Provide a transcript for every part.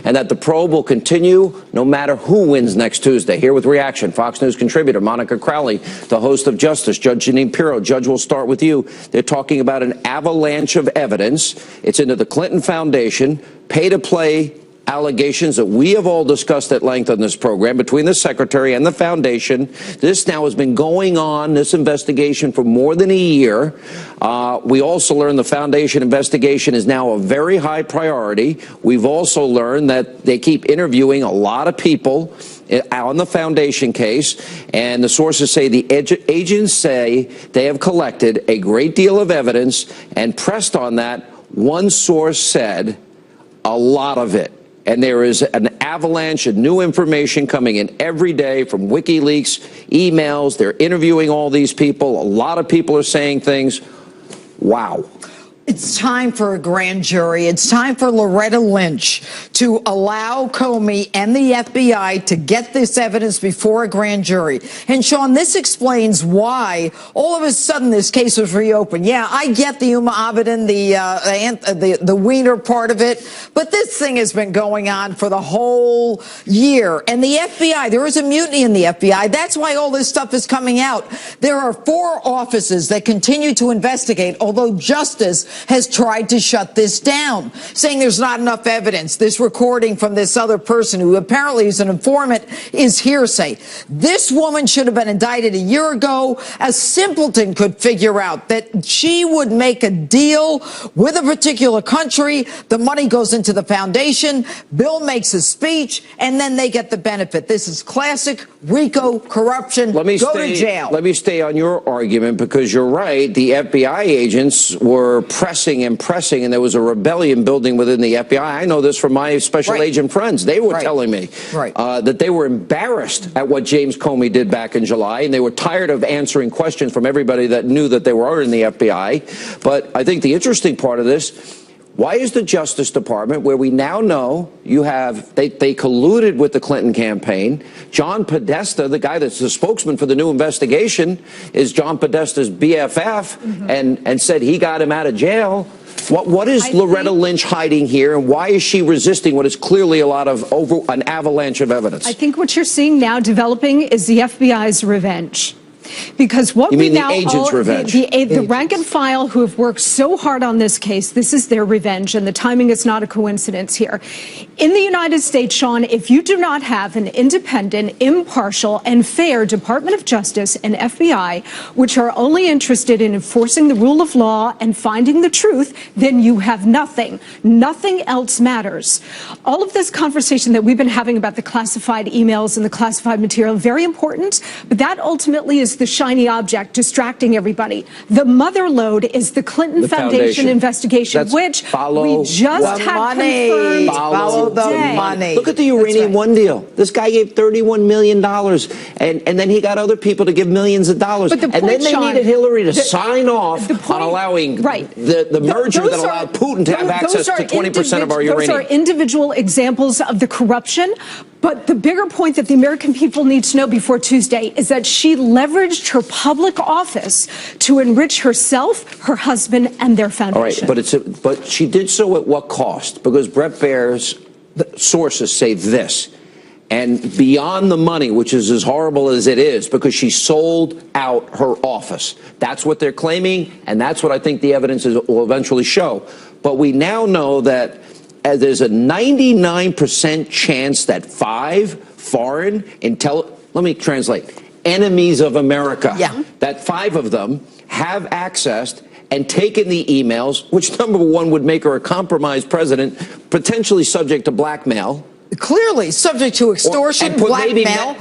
and that the probe will continue no matter who wins next Tuesday. Here with reaction, Fox News contributor Monica Crowley, the host of Justice, Judge Jeanine Pirro. Judge, we'll start with you. They're talking about an avalanche of evidence. It's into the Clinton Foundation, pay-to-play allegations that we have all discussed at length on this program between the secretary and the foundation. This now has been going on, this investigation, for more than a year. We also learned the foundation investigation is now a very high priority. We've also learned that they keep interviewing a lot of people on the foundation case, and the sources say the agents say they have collected a great deal of evidence, and pressed on that, one source said a lot of it. And there is an avalanche of new information coming in every day from WikiLeaks, emails. They're interviewing all these people. A lot of people are saying things. Wow. It's time for a grand jury. It's time for Loretta Lynch to allow Comey and the FBI to get this evidence before a grand jury. And Sean, this explains why all of a sudden this case was reopened. Yeah, I get the Uma Abedin, the Weiner part of it, but this thing has been going on for the whole year. And the FBI, there is a mutiny in the FBI. That's why all this stuff is coming out. There are 4 offices that continue to investigate, although Justice has tried to shut this down, saying there's not enough evidence. This recording from this other person, who apparently is an informant, is hearsay. This woman should have been indicted a year ago. A simpleton could figure out that she would make a deal with a particular country. The money goes into the foundation. Bill makes a speech, and then they get the benefit. This is classic RICO corruption. Go to jail. Let me stay on your argument, because you're right. The FBI agents were pressing, and there was a rebellion building within the FBI. I know this from my special agent friends. They were telling me that they were embarrassed at what James Comey did back in July, and they were tired of answering questions from everybody that knew that they were in the FBI. But I think the interesting part of this, why is the Justice Department, where we now know you have, they colluded with the Clinton campaign. John Podesta, the guy that's the spokesman for the new investigation, is John Podesta's BFF, and said he got him out of jail. What is Loretta Lynch hiding here, and why is she resisting what is clearly a lot of an avalanche of evidence? I think what you're seeing now developing is the FBI's revenge. Because what we now, the rank and file who have worked so hard on this case, this is their revenge, and the timing is not a coincidence here. In the United States, Sean, if you do not have an independent, impartial, and fair Department of Justice and FBI, which are only interested in enforcing the rule of law and finding the truth, then you have nothing. Nothing else matters. All of this conversation that we've been having about the classified emails and the classified material, very important, but that ultimately is the shiny object distracting everybody. The mother lode is the Clinton Foundation investigation, which we just had confirmed. Follow the money. Look at the Uranium One deal. This guy gave $31 million, and then he got other people to give millions of dollars. And then they needed Hillary to sign off on allowing the merger that allowed Putin to have access to 20% of our uranium. Those are individual examples of the corruption. But the bigger point that the American people need to know before Tuesday is that she leveraged her public office to enrich herself, her husband, and their foundation. All right, but she did so at what cost? Because Brett Baer's sources say this, and beyond the money, which is as horrible as it is, because she sold out her office. That's what they're claiming, and that's what I think the evidence will eventually show. But we now know that there's a 99% chance that 5 foreign let me translate, enemies of America, that 5 of them have accessed and taken the emails, which number one would make her a compromised president, potentially subject to blackmail. Clearly subject to extortion, blackmail,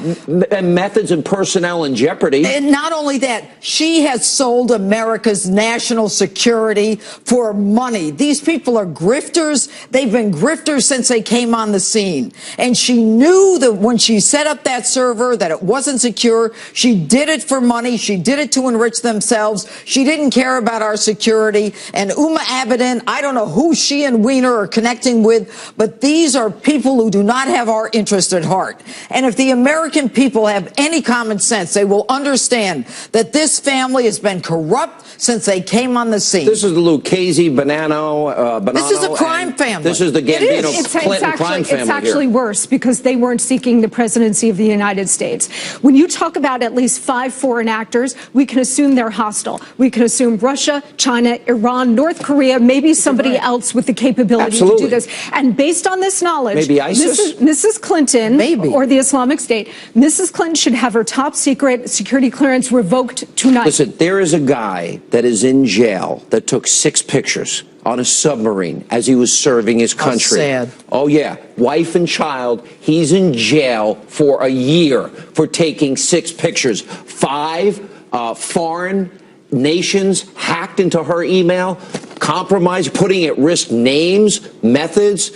and methods and personnel in jeopardy. And not only that, she has sold America's national security for money. These people are grifters. They've been grifters since they came on the scene. And she knew that when she set up that server that it wasn't secure. She did it for money. She did it to enrich themselves. She didn't care about our security. And Uma Abedin, I don't know who she and Weiner are connecting with, but these are people who do do not have our interest at heart. And if the American people have any common sense, they will understand that this family has been corrupt since they came on the scene. This is the Lucchese Bonanno. This is a crime family. This is the Gambino Clinton crime family. It's actually worse because they weren't seeking the presidency of the United States. When you talk about at least 5 foreign actors, we can assume they're hostile. We can assume Russia, China, Iran, North Korea, maybe somebody else with the capability to do this. And based on this knowledge, maybe ISIS? Mrs. Clinton, or the Islamic State, Mrs. Clinton should have her top secret security clearance revoked tonight. Listen, there is a guy that is in jail that took 6 pictures on a submarine as he was serving his country. How sad. Oh, yeah. Wife and child. He's in jail for a year for taking 6 pictures. 5 foreign nations hacked into her email, compromised, putting at risk names, methods,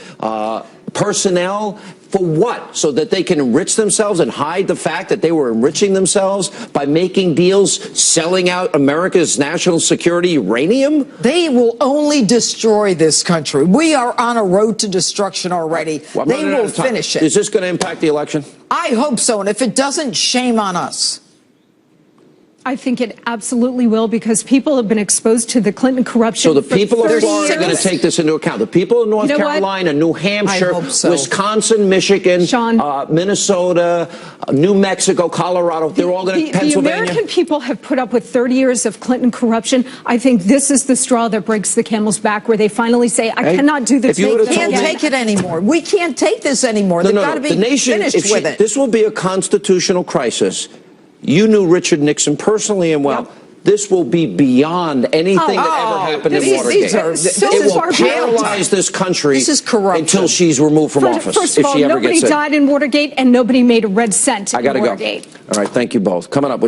personnel. For what? So that they can enrich themselves and hide the fact that they were enriching themselves by making deals, selling out America's national security uranium? They will only destroy this country. We are on a road to destruction already. They will finish it. Is this going to impact the election? I hope so. And if it doesn't, shame on us. I think it absolutely will, because people have been exposed to the Clinton corruption. So the people of Florida are going to years. take this into account. The people of North Carolina, New Hampshire, so. Wisconsin, Michigan, Minnesota, New Mexico, Colorado, they're all going to Pennsylvania. The American people have put up with 30 years of Clinton corruption. I think this is the straw that breaks the camel's back, where they finally say, I cannot do this. They can't take it anymore. We can't take this anymore. They've got to be finished with it. This will be a constitutional crisis. You knew Richard Nixon personally and well. Yep. This will be beyond anything that ever happened in Watergate. It will paralyze this country until she's removed from office. First of all, nobody died in Watergate, and nobody made a red cent in Watergate. All right, thank you both. Coming up.